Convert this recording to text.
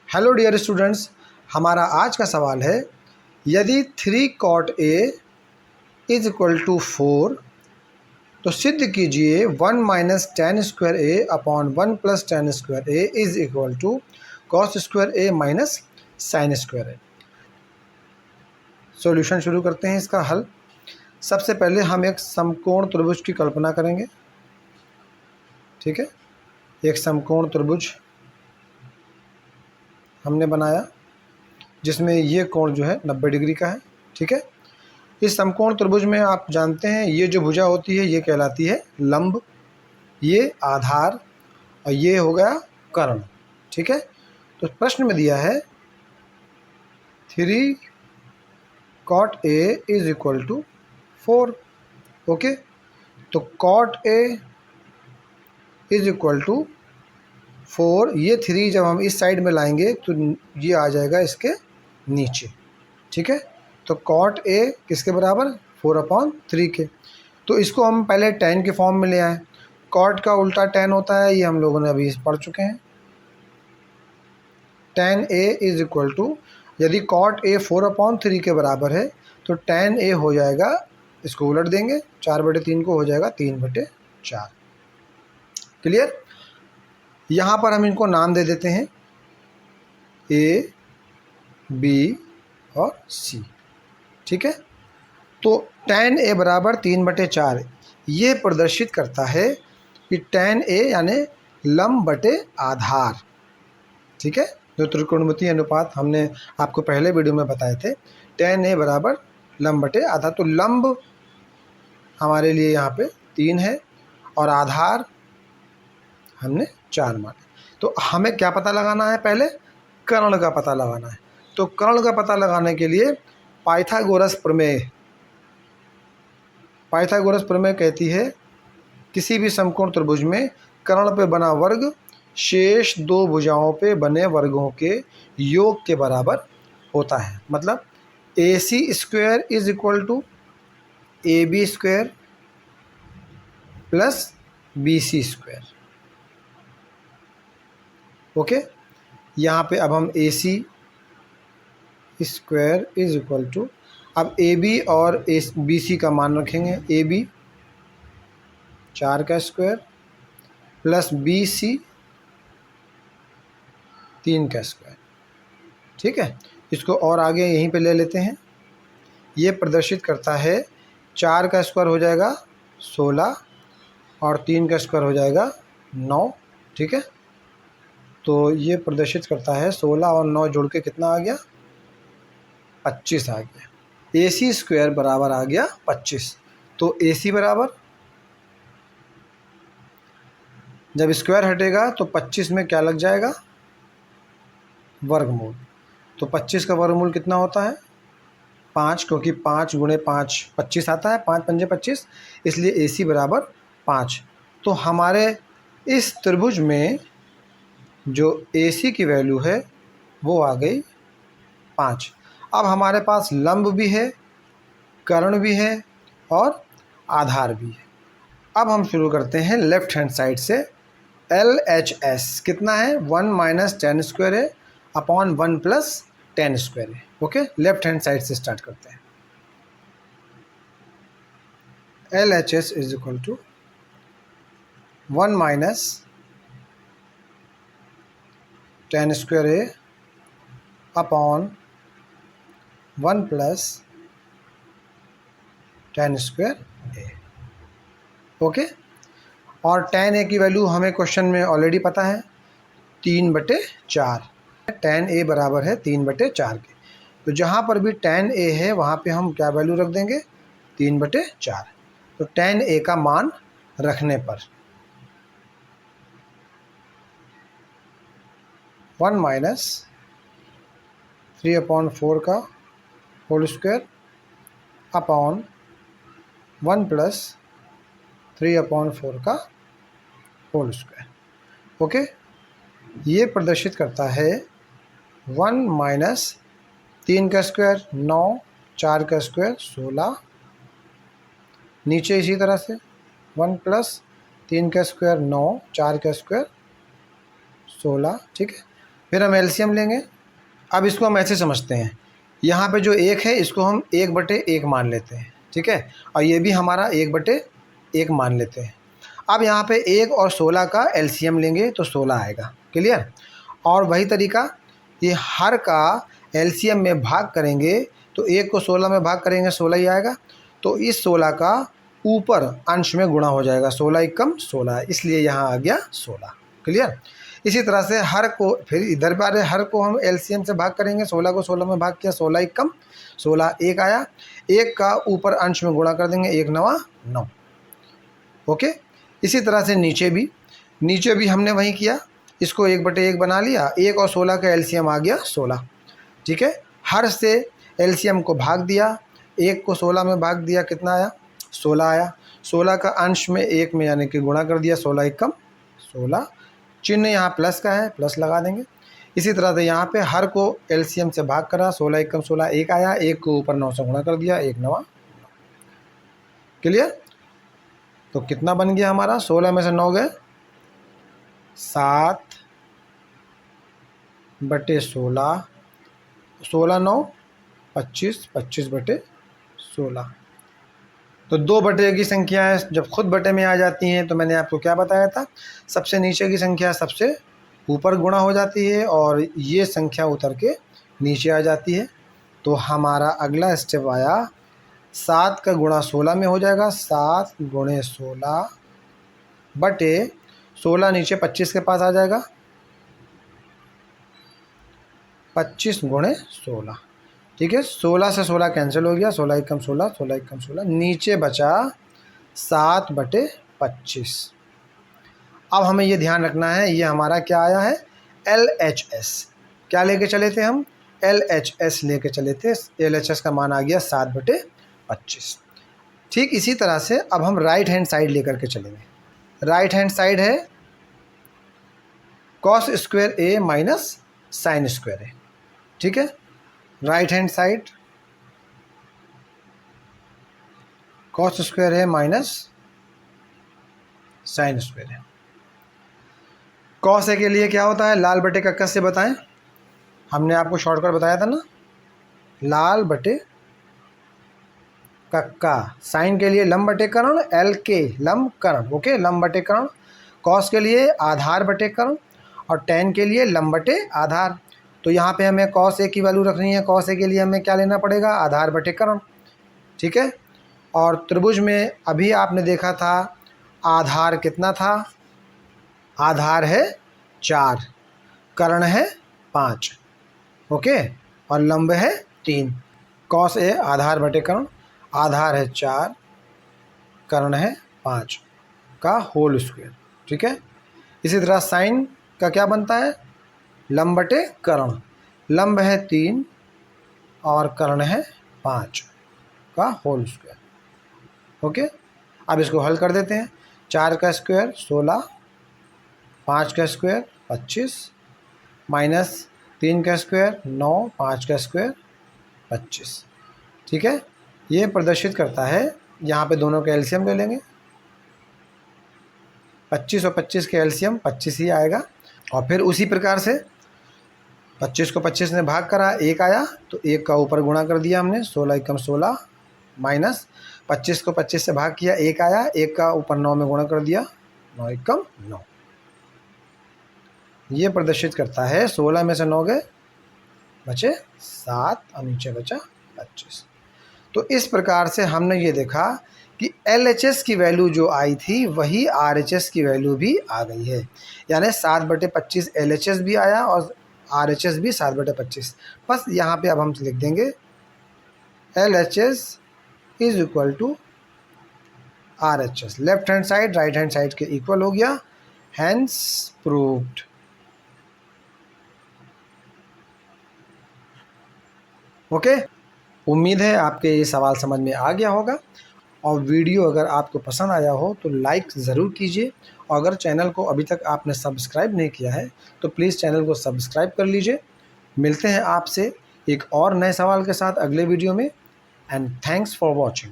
Hello dear students, हमारा आज का सवाल है यदि 3 cot A is equal to 4 तो सिद्ध कीजिए 1 minus tan square A upon 1 plus tan square A is equal to cos square A minus sin square A. Solution शुरू करते हैं इसका हल। सबसे पहले हम एक समकोण त्रिभुज की कल्पना करेंगे। ठीक है, एक समकोण त्रिभुज हमने बनाया जिसमें ये कोण जो है 90 डिग्री का है। ठीक है, इस समकोण त्रिभुज में आप जानते हैं ये जो भुजा होती है ये कहलाती है लंब, ये आधार और ये हो गया कर्ण। ठीक है, तो प्रश्न में दिया है 3 cot A is equal to 4। Okay, तो cot A is equal to 4, ये 3 जब हम इस साइड में लाएंगे तो ये आ जाएगा इसके नीचे। ठीक है, तो cot A किसके बराबर 4/3 के। तो इसको हम पहले tan के फॉर्म में ले आए। cot का उल्टा tan होता है, ये हम लोगों ने अभी पढ़ चुके हैं। tan A is equal to, यदि cot A 4/3 के बराबर है तो tan A हो जाएगा, इसको उलट देंगे 4/3 को हो जाएगा 3/4। क्लियर। यहाँ पर हम इनको नाम दे देते हैं A, B और C। ठीक है, तो tan A बराबर 3/4 ये प्रदर्शित करता है कि tan A यानी लंब बटे आधार। ठीक है, जो त्रिकोणमितीय अनुपात हमने आपको पहले वीडियो में बताए थे, tan A बराबर लंब बटे आधार। तो लंब हमारे लिए यहाँ पे 3 है और आधार हमने 4 माने। तो हमें क्या पता लगाना है, पहले कर्ण का पता लगाना है। तो कर्ण का पता लगाने के लिए पाइथागोरस प्रमेय कहती है किसी भी समकोण त्रिभुज में कर्ण पे बना वर्ग शेष दो भुजाओं पे बने वर्गों के योग के बराबर होता है। मतलब AC square is equal to AB square plus BC square. Okay, यहाँ पे अब हम AC square is equal to, अब AB और BC का मान रखेंगे। AB 4 का स्क्वायर प्लस BC 3 का स्क्वायर। ठीक है, इसको और आगे यहीं पे ले लेते हैं। ये प्रदर्शित करता है 4 का स्क्वायर हो जाएगा 16 और 3 का स्क्वायर हो जाएगा 9। ठीक है, तो ये प्रदर्शित करता है 16 और 9 जोड़ के कितना आ गया, 25 आ गया। AC स्क्वायर बराबर आ गया 25। तो AC बराबर, जब स्क्वायर हटेगा तो 25 में क्या लग जाएगा, वर्गमूल। तो 25 का वर्गमूल कितना होता है, 5, क्योंकि 5 गुणे 5 25 आता है, 5 पंजे 25, इसलिए AC बराबर 5। तो हमारे इस त्रिभुज में जो AC की वैल्यू है वो आ गई 5। अब हमारे पास लंब भी है, कर्ण भी है और आधार भी है। अब हम शुरू करते हैं लेफ्ट हैंड साइड से। LHS कितना है, 1 माइनस टेन स्क्वायर है अपॉन 1 प्लस टेन स्क्वायर है। ओके, लेफ्ट हैंड साइड से स्टार्ट करते हैं। LHS is equal to 1 minus tan square A upon 1 plus tan square A. Okay, और tan A की वैल्यू हमें क्वेश्चन में ऑलरेडी पता है 3/4। tan A बराबर है 3/4 के। तो जहाँ पर भी tan A है वहाँ पे हम क्या वैल्यू रख देंगे, 3/4। तो tan A का मान रखने पर 1 माइनस 3/4 का होल स्क्वायर अपॉन 1 प्लस 3/4 का होल स्क्वायर। ओके, ये प्रदर्शित करता है 1 माइनस 3 का स्क्वायर 9, 4 का स्क्वायर 16, नीचे इसी तरह से 1 प्लस 3 का स्क्वायर 9, 4 का स्क्वायर 16। ठीक है, फिर हम एलसीएम लेंगे। अब इसको हम ऐसे समझते हैं, यहाँ पे जो 1 है इसको हम 1/1 मान लेते हैं, ठीक है, और ये भी हमारा 1/1 मान लेते हैं। अब यहाँ पे 1 और 16 का एलसीएम लेंगे तो 16 आएगा, क्लियर। और वही तरीका, ये हर का एलसीएम में भाग करेंगे तो 1 को 16 में भाग करेंगे 16 ही आएगा, तो इस 16 का ऊपर अंश में गुणा हो जाएगा, 16 एकम 16, इसलिए यहाँ आ गया 16, क्लियर। इसी तरह से हर को फिर इधर बारे हर को हम एलसीएम से भाग करेंगे, 16 को 16 में भाग किया, 16 एकम 16, 1 आया, 1 का ऊपर अंश में गुणा कर देंगे, 1 9 9, ओके। इसी तरह से नीचे भी हमने वही किया, इसको 1/1 बना लिया, 1 और 16 का एलसीएम आ गया 16, ठीक है। हर से एलसीएम को भाग दिया, 1 को 16 में भाग दिया, कितना आया 16 आया, 16 का अंश में 1 में यानी कि गुणा कर दिया, 16 एकम 16, चिन्ह यहाँ प्लस का है, प्लस लगा देंगे। इसी तरह से यहाँ पे हर को एलसीएम से भाग करा, 16 एकम 16, 1 आया, 1 को ऊपर 9 से गुणा कर दिया, 1 9, क्लियर। तो कितना बन गया हमारा, 16 में से 9 गए, 7/16, 16 9 25, 25/16। तो 2/1 की संख्या है, जब खुद बटे में आ जाती हैं तो मैंने आपको क्या बताया था, सबसे नीचे की संख्या सबसे ऊपर गुणा हो जाती है और ये संख्या उतर के नीचे आ जाती है। तो हमारा अगला स्टेप आया, 7 का गुणा 16 में हो जाएगा, 7 × 16/16 नीचे 25 के पास आ जाएगा, 25 × 16, ठीक है। 16 से 16 कैंसिल हो गया, 16 एकम 16, 16 एकम 16, नीचे बचा 7/25। अब हमें ये ध्यान रखना है, ये हमारा क्या आया है, LHS, क्या लेके चले थे हम, LHS लेके चले थे, LHS का मान आ गया 7/25। ठीक इसी तरह से अब हम राइट हैंड साइड लेकर के चलेंगे। राइट हैंड साइड है cos square A minus sin square A, ठीक है। Right hand side cos square A minus sin square A। cos A के लिए क्या होता है, लाल बटे कक्का से बताएं, हमने आपको शॉर्टकट बताया था ना, लाल बटे कक्का। साइन के लिए लंब बटे कर्ण, LK लंब कर्ण, ओके, लंब बटे कर्ण। cos के लिए आधार बटे कर्ण और tan के लिए लंब बटे आधार। तो यहाँ पे हमें cos A की वैल्यू रखनी है, cos A के लिए हमें क्या लेना पड़ेगा, आधार बटे कर्ण, ठीक है। और त्रिभुज में अभी आपने देखा था आधार कितना था, आधार है 4, कर्ण है 5, ओके, और लंब है 3। cos A आधार बटे कर्ण, आधार है 4, कर्ण है 5 का होल स्क्वायर, ठीक है। इसी तरह साइन का क्या बनता है, लंब बटे कर्ण, लंब है 3 और कर्ण है 5 का होल स्क्वायर, ओके। अब इसको हल कर देते हैं, 4 का स्क्वायर 16, 5 का स्क्वायर 25, माइनस 3 का स्क्वायर 9, 5 का स्क्वायर 25, ठीक है। ये प्रदर्शित करता है, यहाँ पे दोनों का एलसीएम ले लेंगे, 25 और 25 के एलसीएम 25 ही आएगा। और फिर उसी प्रकार से 25 को 25 ने भाग करा, 1 आया, तो 1 का ऊपर गुणा कर दिया हमने, 16 एकम 16, माइनस 25 को 25 से भाग किया, 1 आया, 1 का ऊपर 9 में गुणा कर दिया, 9 एकम 9। ये प्रदर्शित करता है 16 में से 9 गए, बचे 7 और नीचे बचा 25। तो इस प्रकार से हमने ये देखा कि LHS की वैल्यू जो आई थी वही RHS की वैल्यू भी आ गई है, यानी 7/25 LHS भी आया और RHS भी 7/25। बस यहाँ पे अब हम लिख देंगे LHS is equal to RHS, left hand side right hand side के इक्वल हो गया, हैंस प्रूव्ड। ओके, उम्मीद है आपके ये सवाल समझ में आ गया होगा। और वीडियो अगर आपको पसंद आया हो तो लाइक ज़रूर कीजिए, और अगर चैनल को अभी तक आपने सब्सक्राइब नहीं किया है तो प्लीज़ चैनल को सब्सक्राइब कर लीजिए। मिलते हैं आपसे एक और नए सवाल के साथ अगले वीडियो में, एंड थैंक्स फॉर वॉचिंग।